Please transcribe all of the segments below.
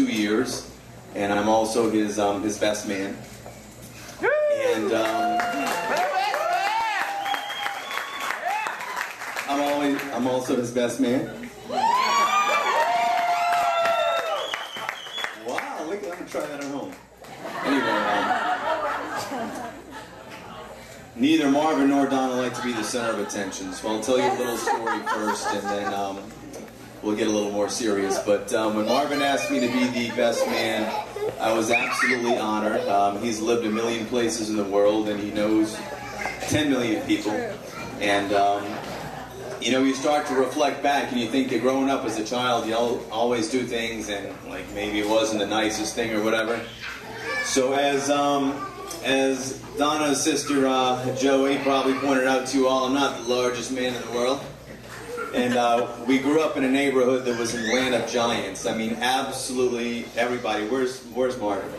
2 years, and I'm also his best man. And I'm also his best man. Wow, look, I'm gonna try that at home. Anyway, neither Marvin nor Donna like to be the center of attention, so I'll tell you a little story first, and then we'll get a little more serious. But when Marvin asked me to be the best man, I was absolutely honored. He's lived a million places in the world, and he knows 10 million people. And you know, you start to reflect back, and you think that growing up as a child, you always do things, and like maybe it wasn't the nicest thing or whatever. So as Donna's sister Joey probably pointed out to you all, I'm not the largest man in the world. And we grew up in a neighborhood that was a land of giants. I mean, absolutely everybody. Where's Marvin?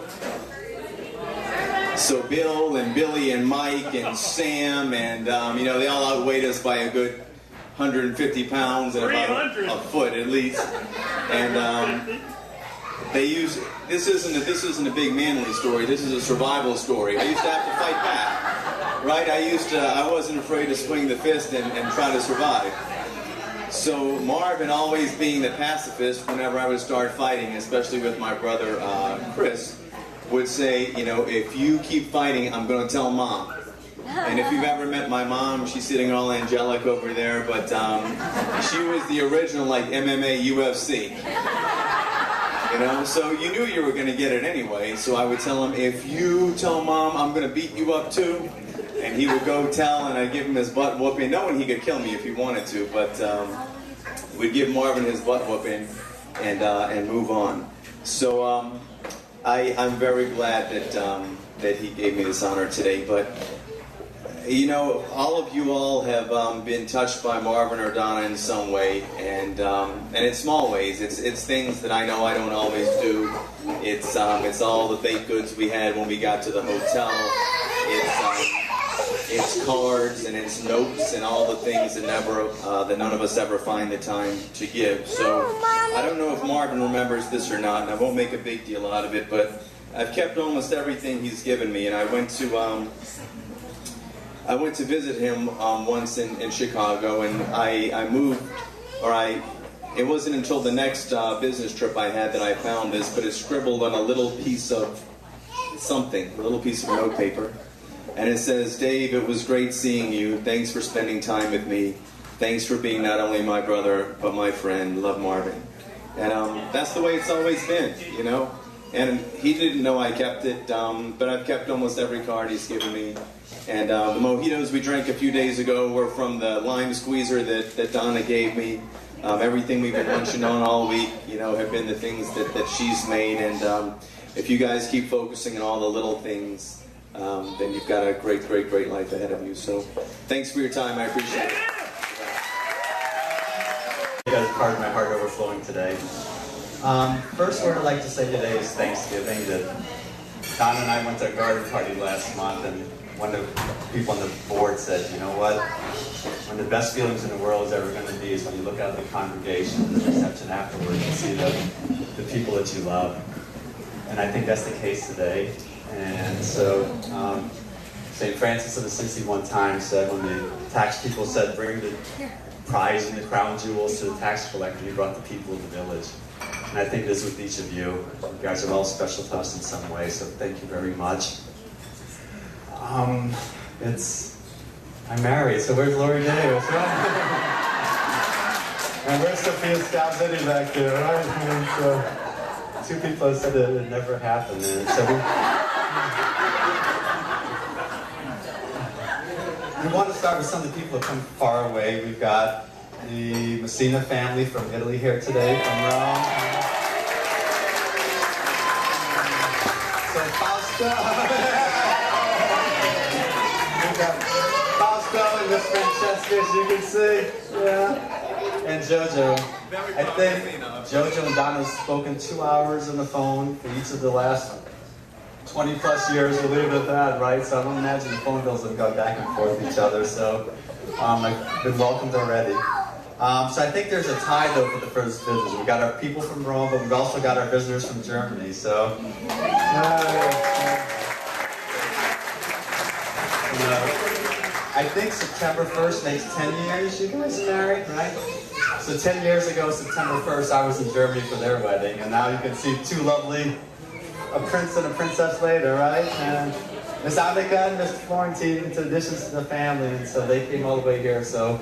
So Bill and Billy and Mike and Sam and you know, they all outweighed us by a good 150 pounds and about a foot at least. And this isn't a big manly story. This is a survival story. I used to have to fight back, right? I wasn't afraid to swing the fist and try to survive. So Marvin, always being the pacifist, whenever I would start fighting, especially with my brother Chris, would say, you know, if you keep fighting, I'm going to tell Mom. And if you've ever met my mom, she's sitting all angelic over there, but she was the original, like, MMA UFC. You know, so you knew you were going to get it anyway, so I would tell him, if you tell Mom, I'm going to beat you up too. And he would go tell, and I'd give him his butt whooping, knowing he could kill me if he wanted to, but we'd give Marvin his butt whooping and move on. So I'm very glad that he gave me this honor today, but you know, all of you all have been touched by Marvin or Donna in some way, and in small ways. It's things that I know I don't always do. It's all the baked goods we had when we got to the hotel. It's cards and it's notes and all the things that none of us ever find the time to give. So I don't know if Marvin remembers this or not, and I won't make a big deal out of it, but I've kept almost everything he's given me, and I went to visit him once in Chicago, and it wasn't until the next business trip I had that I found this, but it's scribbled on a little piece of something, a little piece of notepaper. And it says, Dave, it was great seeing you. Thanks for spending time with me. Thanks for being not only my brother, but my friend. Love, Marvin. And that's the way it's always been, you know. And he didn't know I kept it, but I've kept almost every card he's given me. And the mojitos we drank a few days ago were from the lime squeezer that Donna gave me. Everything we've been munching on all week, you know, have been the things that she's made. And if you guys keep focusing on all the little things, then you've got a great, great, great life ahead of you. So thanks for your time. I appreciate it. You got part of my heart overflowing today. First word I'd like to say today is Thanksgiving. That Donna and I went to a garden party last month, and one of the people on the board said, you know what, one of the best feelings in the world is ever going to be is when you look out at the congregation, the reception afterwards, and see the people that you love. And I think that's the case today. And so St. Francis of Assisi one time said, when the tax people said, bring the prize and the crown jewels to the tax collector, he brought the people of the village. And I think it is with each of you. You guys are all special to us in some way, so thank you very much. I'm married, so where's Lori Davis, right? And where's Sophia Scalzetti back there, right? And so, two people have said that it never happened, and so we want to start with some of the people who come far away. We've got the Messina family from Italy here today, from Rome. So Fausto. We've got Fausto and Miss Francesca, as you can see. Yeah. And Jojo. I think Jojo and Donna have spoken 2 hours on the phone for each of the last 20 plus years, we'll leave it at that, right? So I don't imagine the phone bills have gone back and forth with each other, so I've been welcomed already. So I think there's a tie though for the first visitors. We've got our people from Rome, but we've also got our visitors from Germany. So, I think September 1st makes 10 years you guys are married, right? So 10 years ago, September 1st, I was in Germany for their wedding, and now you can see two lovely, a prince and a princess later, right? And Miss Annika and Miss Florentine, in addition to the family, and so they came all the way here. So